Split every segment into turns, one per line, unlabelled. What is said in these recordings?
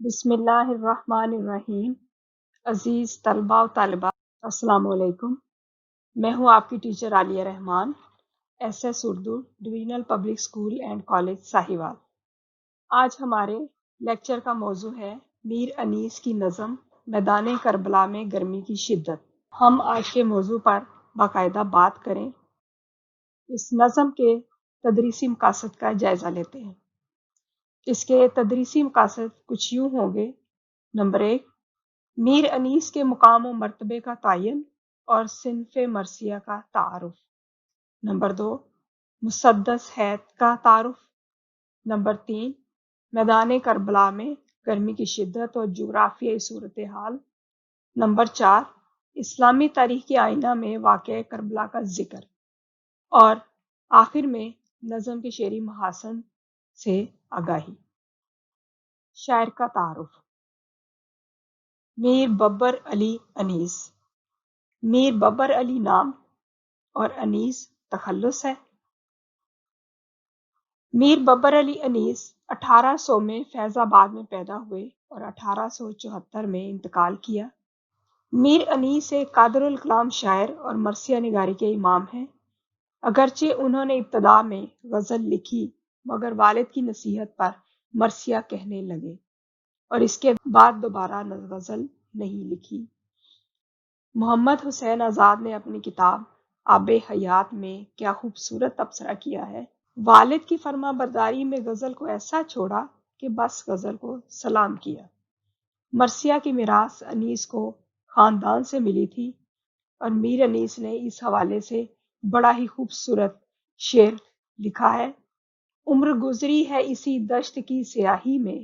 بسم اللہ الرحمن الرحیم۔ عزیز طلباء و طالبات، السلام علیکم۔ میں ہوں آپ کی teacher Aliya Rehman, S S Urdu, divisional public school and college Sahiwal. آج ہمارے لیکچر کا موضوع ہے میر انیس کی نظم میدان کربلا میں گرمی کی شدت۔ ہم آج کے موضوع پر باقاعدہ بات کریں، اس نظم کے تدریسی مقاصد کا جائزہ لیتے ہیں۔ اس کے تدریسی مقاصد کچھ یوں ہوں گے: نمبر 1، میر انیس کے مقام و مرتبے کا تعین اور صنف مرثیہ کا تعارف۔ نمبر 2، مسدس ہیت کا تعارف۔ نمبر 3، میدان کربلا میں گرمی کی شدت اور جغرافیائی صورتحال۔ نمبر 4، اسلامی تاریخ کے آئینہ میں واقعہ کربلا کا ذکر۔ اور آخر میں نظم کے شعری محاسن سے آگاہی۔ شاعر کا تعارف: میر ببر علی انیس۔ میر ببر علی نام اور انیس تخلص ہے۔ میر ببر علی انیس 1800 میں فیض آباد میں پیدا ہوئے اور 1874 میں انتقال کیا۔ میر انیس ایک قادر الکلام شاعر اور مرثیہ نگاری کے امام ہیں۔ اگرچہ انہوں نے ابتدا میں غزل لکھی، مگر والد کی نصیحت پر مرثیہ کہنے لگے اور اس کے بعد دوبارہ غزل نہیں لکھی۔ محمد حسین آزاد نے اپنی کتاب آب حیات میں کیا خوبصورت تبصرہ کیا ہے: والد کی فرما برداری میں غزل کو ایسا چھوڑا کہ بس غزل کو سلام کیا۔ مرثیہ کی میراث انیس کو خاندان سے ملی تھی اور میر انیس نے اس حوالے سے بڑا ہی خوبصورت شعر لکھا ہے: عمر گزری ہے اسی دشت کی سیاہی میں،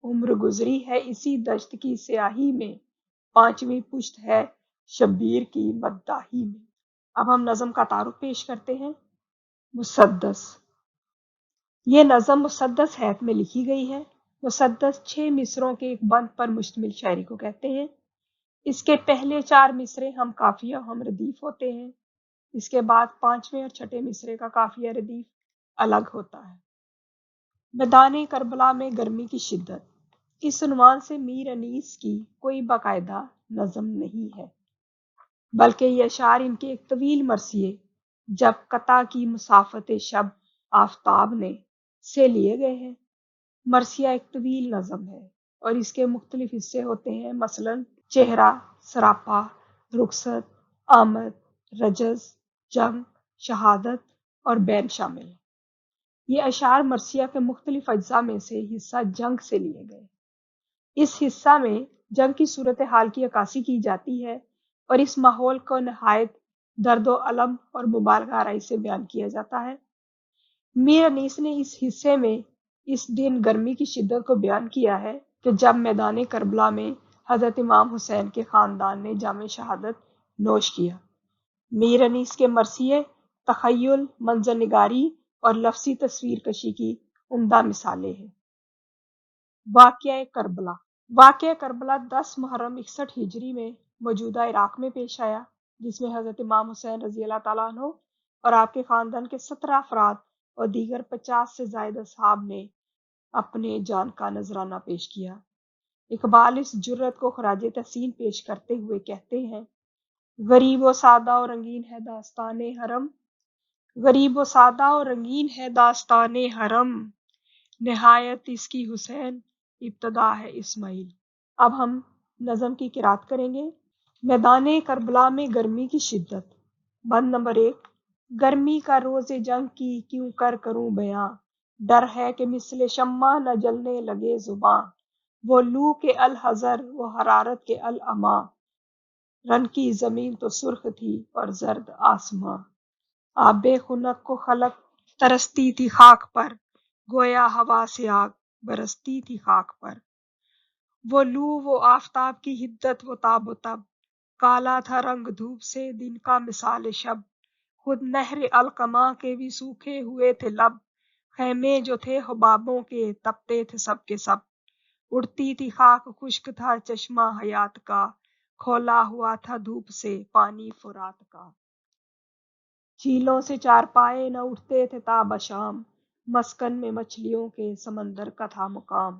عمر گزری ہے اسی دشت کی سیاہی میں، پانچویں پشت ہے شبیر کی مداحی میں۔ اب ہم نظم کا تعارف پیش کرتے ہیں۔ مسدس: یہ نظم مسدس ہیت میں لکھی گئی ہے۔ مسدس 6 مصروں کے ایک بند پر مشتمل شاعری کو کہتے ہیں۔ اس کے پہلے 4 مصرے ہم قافیہ ہم ردیف ہوتے ہیں، اس کے بعد 5ویں اور 6ٹھے مصرے کا قافیہ ردیف الگ ہوتا ہے۔ میدان کربلا میں گرمی کی شدت، اس عنوان سے میر انیس کی کوئی باقاعدہ نظم نہیں ہے، بلکہ یہ اشعار ان کے ایک طویل مرثیے جب قطع کی مسافت شب آفتاب نے سے لیے گئے ہیں۔ مرثیہ ایک طویل نظم ہے اور اس کے مختلف حصے ہوتے ہیں، مثلاً چہرہ، سراپا، رخصت، آمد، رجز، جنگ، شہادت اور بین شامل ہیں۔ یہ اشعار مرثیہ کے مختلف اجزاء میں سے حصہ جنگ سے لیے گئے۔ اس حصہ میں جنگ کی صورتحال کی عکاسی کی جاتی ہے اور اس ماحول کو نہایت درد و الم اور مبالغہ آرائی سے بیان کیا جاتا ہے۔ میر انیس نے اس حصے میں اس دن گرمی کی شدت کو بیان کیا ہے کہ جب میدان کربلا میں حضرت امام حسین کے خاندان نے جام شہادت نوش کیا۔ میر انیس کے مرثیے تخیل، منظر نگاری اور لفظی تصویر کشی کی عمدہ مثالیں ہیں۔ واقعہ کربلا: واقعہ کربلا 10 محرم 61 ہجری میں موجودہ عراق میں پیش آیا، جس میں حضرت امام حسین رضی اللہ تعالیٰ عنہ اور آپ کے خاندان کے 17 افراد اور دیگر 50 سے زائد اصحاب نے اپنے جان کا نذرانہ پیش کیا۔ اقبال اس جرات کو خراج تحسین پیش کرتے ہوئے کہتے ہیں: غریب و سادہ و رنگین ہے داستان حرم، غریب و سادہ و رنگین ہے داستان حرم، نہایت اس کی حسین، ابتدا ہے اسماعیل۔ اب ہم نظم کی قرات کریں گے۔ میدان کربلا میں گرمی کی شدت۔ بند نمبر 1: گرمی کا روز جنگ کی کیوں کروں بیاں، ڈر ہے کہ مثل شمع نہ جلنے لگے زباں، وہ لو کے الحذر وہ حرارت کے العمیٰ، رن کی زمین تو سرخ تھی اور زرد آسماں، آب خنک کو خلق ترستی تھی خاک پر، گویا ہوا سے آگ برستی تھی خاک پر، وہ لو وہ آفتاب کی حدت وہ تاب و تب، کالا تھا رنگ دھوپ سے دن کا مثال شب، خود نہر القمہ کے بھی سوکھے ہوئے تھے لب، خیمے جو تھے حبابوں کے تپتے تھے سب کے سب، اڑتی تھی خاک خشک تھا چشمہ حیات کا، کھولا ہوا تھا دھوپ سے پانی فرات کا، جھیلوں سے چارپائے نہ اٹھتے تھے تا بشام، مسکن میں مچھلیوں کے سمندر کا تھا مقام،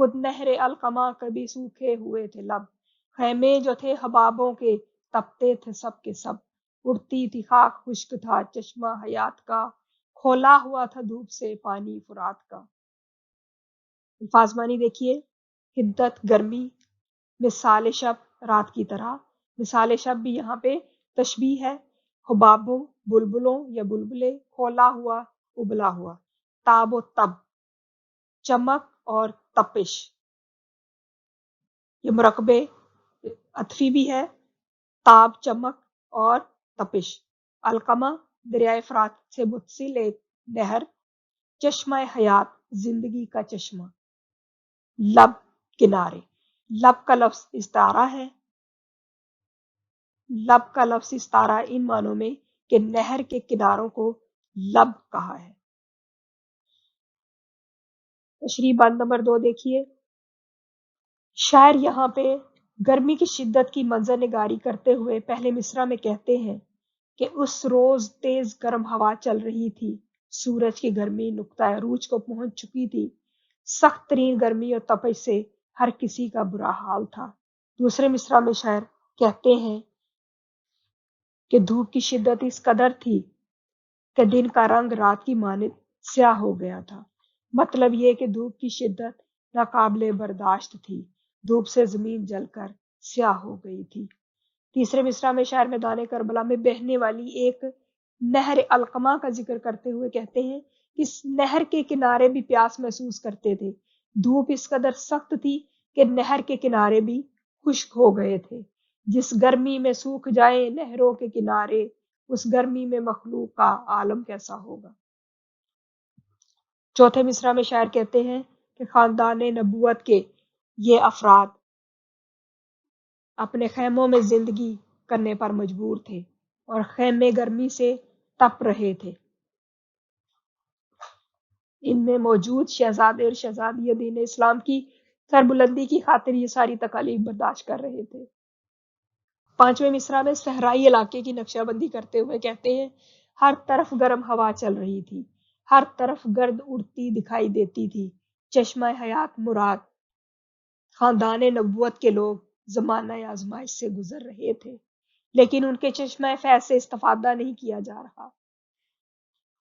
خود نہر القما کبھی سوکھے ہوئے تھے لب، خیمے جو تھے حبابوں کے تپتے تھے سب کے سب، اڑتی تھی خاک خشک تھا چشمہ حیات کا، کھولا ہوا تھا دھوپ سے پانی فرات کا۔ الفاظ معنی دیکھیے، حدت گرمی، مثال شب رات کی طرح، مثال شب بھی یہاں پہ تشبیہ ہے، حبابوں بلبلوں یا بلبلے، کھولا ہوا ابلا ہوا، تاب و تب چمک اور تپش، یہ مرکبے عطفی بھی ہے، تاب چمک اور تپش۔ القمہ دریائے فرات سے متصل ایک نہر، چشمہ حیات زندگی کا چشمہ، لب کنارے، لب کا لفظ استعارہ ہے، لب کا لفظ استعارہ ان معنوں میں کہ نہر کے کناروں کو لب کہا ہے۔ تشریح بند نمبر 2 دیکھیے، شاعر یہاں پہ گرمی کی شدت کی منظر نگاری کرتے ہوئے پہلے مصرع میں کہتے ہیں کہ اس روز تیز گرم ہوا چل رہی تھی، سورج کی گرمی نقطۂ عروج کو پہنچ چکی تھی، سخت ترین گرمی اور تپش سے ہر کسی کا برا حال تھا۔ دوسرے مصرع میں شاعر کہتے ہیں کہ دھوپ کی شدت اس قدر تھی کہ دن کا رنگ رات کی مانند سیاہ ہو گیا تھا، مطلب یہ کہ دھوپ کی شدت ناقابل برداشت تھی، دھوپ سے زمین جل کر سیاہ ہو گئی تھی۔ تیسرے مصرع میں شاعر میدان کربلا میں بہنے والی ایک نہر القما کا ذکر کرتے ہوئے کہتے ہیں کہ اس نہر کے کنارے بھی پیاس محسوس کرتے تھے، دھوپ اس قدر سخت تھی کہ نہر کے کنارے بھی خشک ہو گئے تھے، جس گرمی میں سوکھ جائیں نہروں کے کنارے، اس گرمی میں مخلوق کا عالم کیسا ہوگا۔ چوتھے مصرع میں شاعر کہتے ہیں کہ خاندان نبوت کے یہ افراد اپنے خیموں میں زندگی کرنے پر مجبور تھے اور خیمے گرمی سے تپ رہے تھے، ان میں موجود شہزادے اور شہزادیاں دین اسلام کی سربلندی کی خاطر یہ ساری تکالیف برداشت کر رہے تھے۔ پانچویں مصرع میں صحرائی علاقے کی نقشہ بندی کرتے ہوئے کہتے ہیں ہر طرف گرم ہوا چل رہی تھی، ہر طرف گرد اڑتی دکھائی دیتی تھی، چشمہ حیات مراد خاندان نبوت کے لوگ زمانہ آزمائش سے گزر رہے تھے، لیکن ان کے چشمہ فیض سے استفادہ نہیں کیا جا رہا۔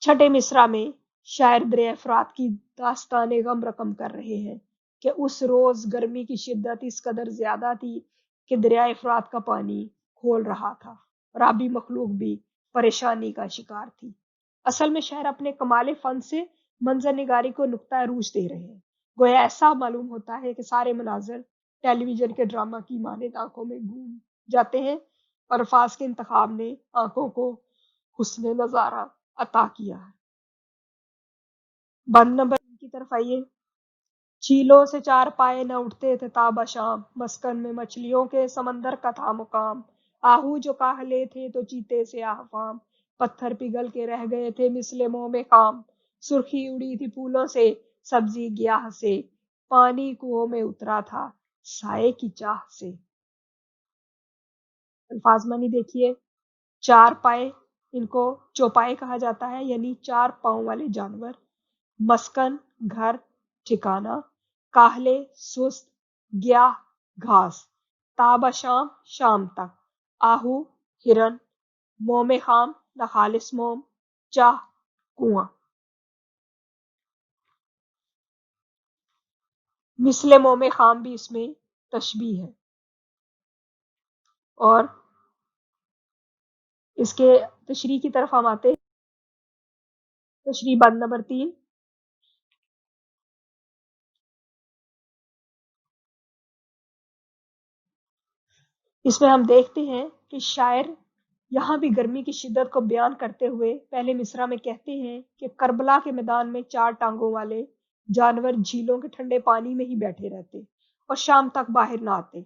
چھٹے مصرع میں شاعر دریائے فرات کی داستان غم رقم کر رہے ہیں کہ اس روز گرمی کی شدت اس قدر زیادہ تھی کہ دریائے فرات کا پانی کھول رہا تھا اور آبی مخلوق بھی پریشانی کا شکار تھی۔ اصل میں شاعر اپنے کمال فن سے منظر نگاری کو نقطہ عروج دے رہے ہیں، گویا ایسا معلوم ہوتا ہے کہ سارے مناظر ٹیلی ویژن کے ڈرامہ کی مانند آنکھوں میں گھوم جاتے ہیں اور الفاظ کے انتخاب نے آنکھوں کو حسن نظارہ عطا کیا ہے۔ بند نمبر کی طرف آئیے، چیلوں سے چار پائے نہ اٹھتے تھے تابہ شام، مسکن میں مچھلیوں کے سمندر کا تھا مقام، آہو جو کاہلے تھے تو چیتے سے آفام، پتھر پگھل کے رہ گئے تھے مثل موم خام، سرخی اڑی تھی پھولوں سے سبزی گیاہ سے، پانی کنووں میں اترا تھا سائے کی چاہ سے۔ الفاظ معنی دیکھیے، چار پائے ان کو چوپائے کہا جاتا ہے، یعنی چار پاؤں والے جانور، مسکن گھر ٹھکانہ، کاہلے سست، گیاہ گھاس، تابہ شام شام تک، آہو ہرن، موم خام ناخالص موم، چاہ کنواں۔ مثل موم خام بھی اس میں تشبیہ ہے۔ اور اس کے تشریح کی طرف ہم آتے ہیں، تشریح بند نمبر 3، اس میں ہم دیکھتے ہیں کہ شاعر یہاں بھی گرمی کی شدت کو بیان کرتے ہوئے پہلے مصرع میں کہتے ہیں کہ کربلا کے میدان میں چار ٹانگوں والے جانور جھیلوں کے ٹھنڈے پانی میں ہی بیٹھے رہتے اور شام تک باہر نہ آتے،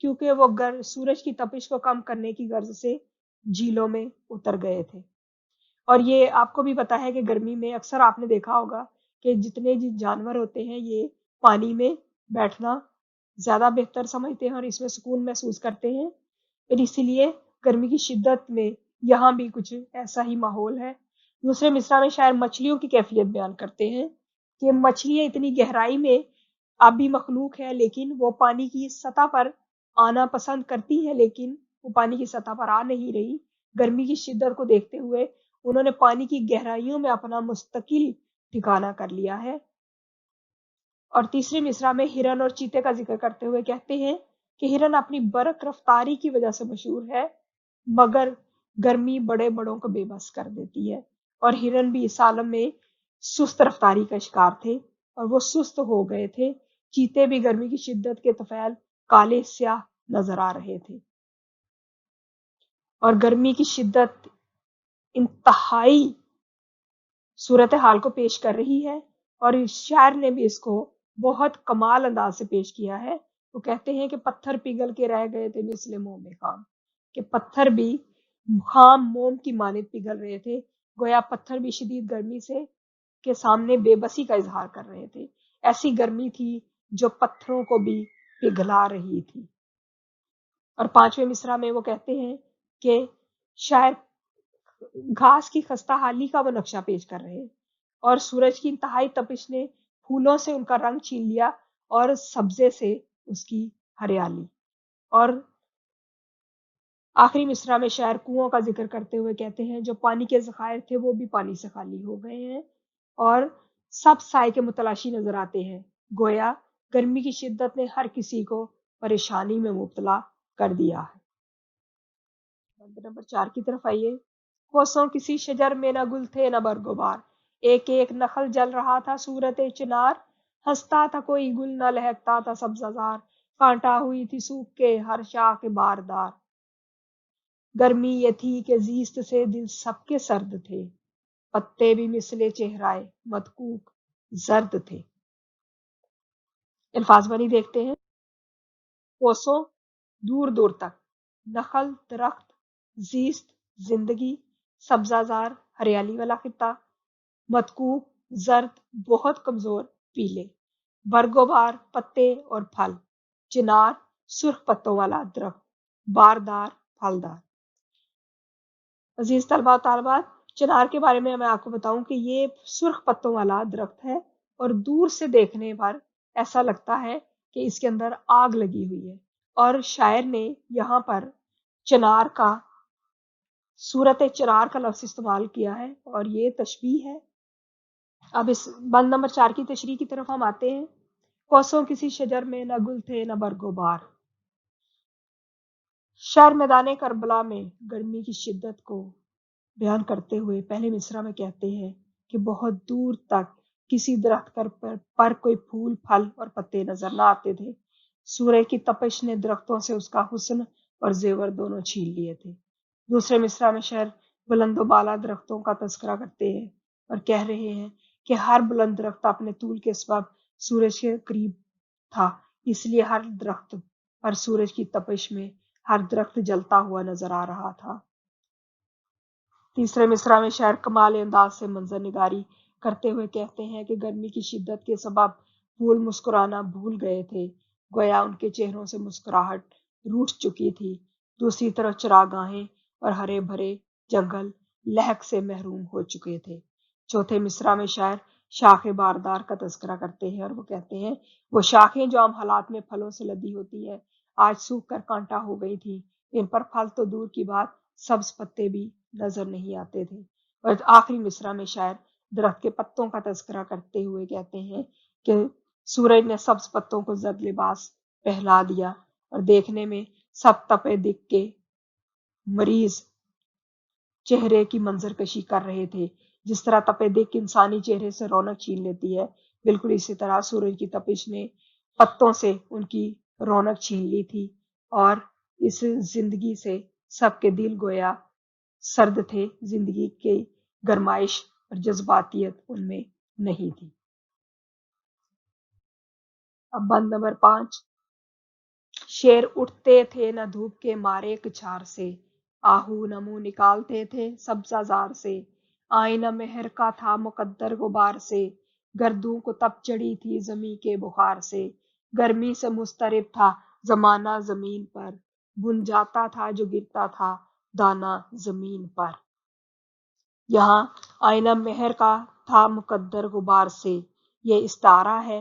کیونکہ وہ سورج کی تپش کو کم کرنے کی غرض سے جھیلوں میں اتر گئے تھے۔ اور یہ آپ کو بھی پتا ہے کہ گرمی میں اکثر آپ نے دیکھا ہوگا کہ جتنے جانور ہوتے ہیں یہ پانی میں بیٹھنا زیادہ بہتر سمجھتے ہیں اور اس میں سکون محسوس کرتے ہیں، اور اسی لیے گرمی کی شدت میں یہاں بھی کچھ ایسا ہی ماحول ہے۔ دوسرے مصرع میں شاعر مچھلیوں کی کیفیت بیان کرتے ہیں کہ مچھلیاں اتنی گہرائی میں آبی مخلوق ہے لیکن وہ پانی کی سطح پر آنا پسند کرتی ہے، لیکن وہ پانی کی سطح پر آ نہیں رہی۔ گرمی کی شدت کو دیکھتے ہوئے انہوں نے پانی کی گہرائیوں میں اپنا مستقل ٹھکانہ کر لیا ہے۔ اور تیسرے مصرع میں ہرن اور چیتے کا ذکر کرتے ہوئے کہتے ہیں کہ ہرن اپنی برق رفتاری کی وجہ سے مشہور ہے، مگر گرمی بڑے بڑوں کو بے بس کر دیتی ہے۔ اور ہرن بھی اس عالم میں سست رفتاری کا شکار تھے اور وہ سست ہو گئے تھے۔ چیتے بھی گرمی کی شدت کے طفیل کالے سیاہ نظر آ رہے تھے اور گرمی کی شدت انتہائی صورتحال کو پیش کر رہی ہے، اور اس شاعر نے بھی اس کو بہت کمال انداز سے پیش کیا ہے۔ وہ کہتے ہیں کہ پتھر پگھل کے رہ گئے تھے مثل موم خام، کہ پتھر بھی خام موم کی مانند پگھل رہے تھے، گویا پتھر بھی شدید گرمی سے کے سامنے بے بسی کا اظہار کر رہے تھے۔ ایسی گرمی تھی جو پتھروں کو بھی پگھلا رہی تھی۔ اور پانچویں مصرع میں وہ کہتے ہیں کہ شاعر گھاس کی خستہ حالی کا وہ نقشہ پیش کر رہے، اور سورج کی انتہائی تپش نے پھولوں سے ان کا رنگ چھین لیا اور سبزے سے اس کی ہریالی۔ اور آخری مصرع میں شاعر کنووں کا ذکر کرتے ہوئے کہتے ہیں جو پانی کے ذخائر تھے وہ بھی پانی سے خالی ہو گئے ہیں اور سب سائے کے متلاشی نظر آتے ہیں، گویا گرمی کی شدت نے ہر کسی کو پریشانی میں مبتلا کر دیا ہے۔ نمبر 4 کی طرف آئیے۔ کوسوں کسی شجر میں نہ گل تھے نہ برگبار، ایک ایک نخل جل رہا تھا صورت چنار، ہنستا تھا کوئی گل نہ لہکتا تھا سبزہ زار، کانٹا ہوئی تھی سوکھ کے ہر شاخ باردار۔ گرمی یہ تھی کہ زیست سے دل سب کے سرد تھے، پتے بھی مثل چہرائے مدکوک زرد تھے۔ الفاظ بنی دیکھتے ہیں۔ کوسوں دور دور تک، نخل درخت، زیست زندگی، سبزہ زار ہریالی والا خطہ، مدکوک زرد بہت کمزور پیلے، برگوبار پتے اور پھل، چنار سرخ پتوں والا درخت، باردار پھلدار۔ عزیز طلباء و طالبات، چنار کے بارے میں آپ کو بتاؤں کہ یہ سرخ پتوں والا درخت ہے اور دور سے دیکھنے پر ایسا لگتا ہے کہ اس کے اندر آگ لگی ہوئی ہے، اور شاعر نے یہاں پر چنار کا صورت چنار کا لفظ استعمال کیا ہے اور یہ تشبیہ ہے۔ اب اس بند نمبر 4 کی تشریح کی طرف ہم آتے ہیں۔ کوسوں کسی شجر میں نہ گل تھے نہ برگوبار۔ شاعر میدان کربلا میں گرمی کی شدت کو بیان کرتے ہوئے پہلے مصرع میں کہتے ہیں کہ بہت دور تک کسی درخت پر کوئی پھول پھل اور پتے نظر نہ آتے تھے، سورج کی تپش نے درختوں سے اس کا حسن اور زیور دونوں چھین لیے تھے۔ دوسرے مصرع میں شاعر بلند و بالا درختوں کا تذکرہ کرتے ہیں اور کہہ رہے ہیں کہ ہر بلند درخت اپنے طول کے سبب سورج کے قریب تھا، اس لیے ہر درخت پر سورج کی تپش میں ہر درخت جلتا ہوا نظر آ رہا تھا۔ تیسرے مصرع میں شاعر کمال انداز سے منظر نگاری کرتے ہوئے کہتے ہیں کہ گرمی کی شدت کے سبب پھول مسکرانا بھول گئے تھے، گویا ان کے چہروں سے مسکراہٹ روٹھ چکی تھی۔ دوسری طرف چراگاہیں اور ہرے بھرے جنگل لہک سے محروم ہو چکے تھے۔ چوتھے مصرع میں شاعر شاخ باردار کا تذکرہ کرتے ہیں اور وہ کہتے ہیں وہ شاخیں جو عام حالات میں پھلوں سے لدی ہوتی ہے آج سوکھ کر کانٹا ہو گئی تھی، ان پر پھل تو دور کی بات سبز پتے بھی نظر نہیں آتے تھے۔ اور آخری مصرع میں شاعر درخت کے پتوں کا تذکرہ کرتے ہوئے کہتے ہیں کہ سورج نے سبز پتوں کو زرد لباس پہنا دیا اور دیکھنے میں سب تپے دکھ کے مریض چہرے کی منظر کشی کر رہے تھے۔ جس طرح تپے دکھ انسانی چہرے سے رونق چھین لیتی ہے، بالکل اسی طرح سورج کی تپش نے پتوں سے ان کی رونق چھین لی تھی، اور اس زندگی سے سب کے دل گویا سرد تھے، زندگی کی گرمائش اور جذباتیت ان میں نہیں تھی۔ اب بند نمبر 5۔ شیر اٹھتے تھے نہ دھوپ کے مارے کچھار سے، آہو نہ منہ نکالتے تھے سبزہ زار سے، آئینہ مہر کا تھا مقدر غبار سے، گردوں کو تپ چڑھی تھی زمیں کے بخار سے، گرمی سے مضطرب تھا زمانہ زمین پر، بن جاتا تھا جو گرتا تھا دانہ زمین پر۔ یہاں آئینہ مہر کا تھا مقدر غبار سے، یہ استعارہ ہے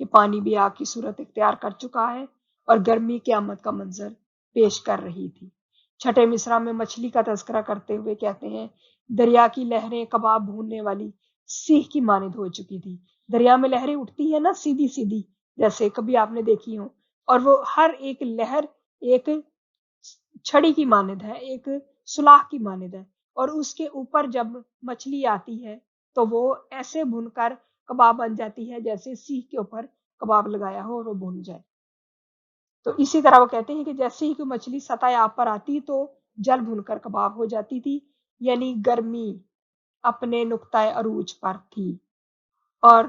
کہ پانی بھی آگ کی صورت اختیار کر چکا ہے اور گرمی قیامت کا منظر پیش کر رہی تھی۔ چھٹے مصرع میں مچھلی کا تذکرہ کرتے ہوئے کہتے ہیں دریا کی لہریں کباب بھوننے والی سیخ کی مانند ہو چکی تھی۔ دریا میں لہریں اٹھتی ہیں نا سیدھی سیدھی، جیسے کبھی آپ نے دیکھی ہوں، اور وہ ہر ایک لہر ایک چھڑی کی مانند ہے، ایک سلاخ کی مانند ہے، اور اس کے اوپر جب مچھلی آتی ہے تو وہ ایسے بھن کر کباب بن جاتی ہے جیسے سیخ کے اوپر کباب لگایا ہو اور وہ بھن جائے۔ تو اسی طرح وہ کہتے ہیں کہ جیسے ہی کوئی مچھلی سطح آب پر آتی تو جل بھن کر کباب ہو جاتی تھی، یعنی گرمی اپنے نقطۂ عروج پر تھی۔ اور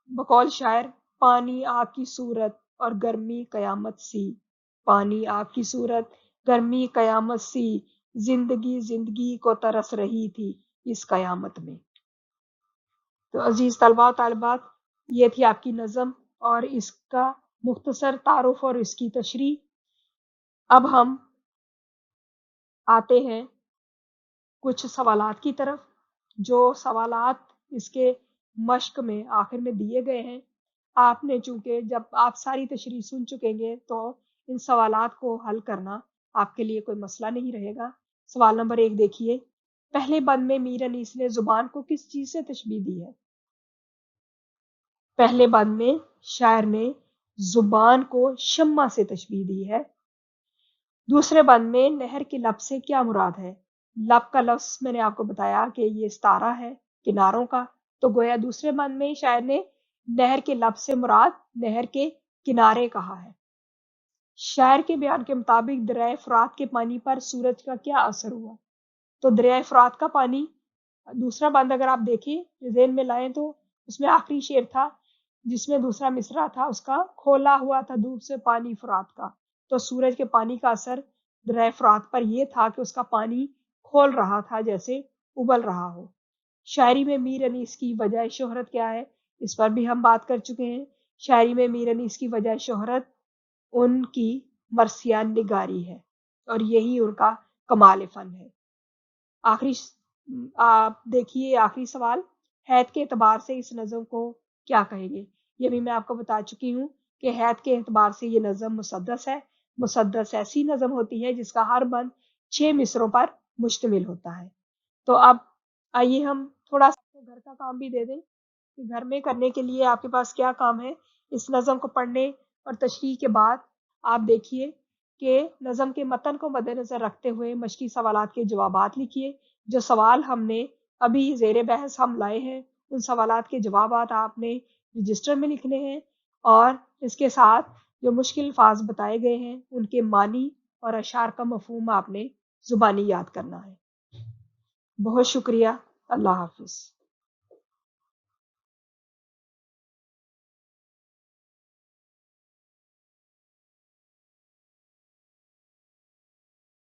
بقول شاعر پانی آگ کی صورت اور گرمی قیامت سی، پانی آگ کی صورت گرمی قیامت سی، زندگی زندگی کو ترس رہی تھی اس قیامت میں۔ تو عزیز طلباء و طالبات، یہ تھی آپ کی نظم اور اس کا مختصر تعارف اور اس کی تشریح۔ اب ہم آتے ہیں کچھ سوالات کی طرف، جو سوالات اس کے مشق میں آخر میں دیے گئے ہیں۔ آپ نے چونکہ جب آپ ساری تشریح سن چکیں گے تو ان سوالات کو حل کرنا آپ کے لیے کوئی مسئلہ نہیں رہے گا۔ سوال نمبر 1 دیکھیے، پہلے بند میں میر انیس نے زبان کو کس چیز سے تشبیہ دی ہے؟ پہلے بند میں شاعر نے زبان کو شمع سے تشبیہ دی ہے۔ دوسرے بند میں نہر کے لب سے کیا مراد ہے؟ لب کا لفظ میں نے آپ کو بتایا کہ یہ استعارہ ہے کناروں کا، تو گویا دوسرے بند میں شاعر نے نہر کے لب سے مراد نہر کے کنارے کہا ہے۔ شاعر کے بیان کے مطابق دریائے فرات کے پانی پر سورج کا کیا اثر ہوا؟ تو دریائے فرات کا پانی، دوسرا بند اگر آپ دیکھیں ذہن میں لائیں تو اس میں آخری شعر تھا جس میں دوسرا مصرع تھا اس کا، کھولا ہوا تھا دھوپ سے پانی فرات کا، تو سورج کے پانی کا اثر دریائے فرات پر یہ تھا کہ اس کا پانی کھول رہا تھا جیسے ابل رہا ہو۔ شاعری میں میر انیس کی وجہ شہرت کیا ہے؟ اس پر بھی ہم بات کر چکے ہیں۔ شاعری میں میر انیس کی وجہ شہرت ان کی مرثیہ نگاری ہے اور یہی ان کا کمال فن ہے۔ آخری آپ دیکھیے آخری سوال، حید کے اعتبار سے اس نظم کو کیا کہیں گے؟ یہ بھی میں آپ کو بتا چکی ہوں کہ حید کے اعتبار سے یہ نظم مسدس ہے۔ مسدس ایسی نظم ہوتی ہے جس کا ہر بند 6 مصروں پر مشتمل ہوتا ہے۔ تو اب آئیے ہم تھوڑا سا گھر کا کام بھی دے دیں کہ گھر میں کرنے کے لیے آپ کے پاس کیا کام ہے۔ اس نظم کو پڑھنے اور تشریح کے بعد آپ دیکھیے کہ نظم کے متن کو مد نظر رکھتے ہوئے مشقی سوالات کے جوابات لکھیے۔ جو سوال ہم نے ابھی زیر بحث ہم لائے ہیں ان سوالات کے جوابات آپ نے رجسٹر میں لکھنے ہیں، اور اس کے ساتھ جو مشکل الفاظ بتائے گئے ہیں ان کے معنی اور اشعار کا مفہوم آپ نے زبانی یاد کرنا ہے۔ بہت شکریہ، اللہ حافظ۔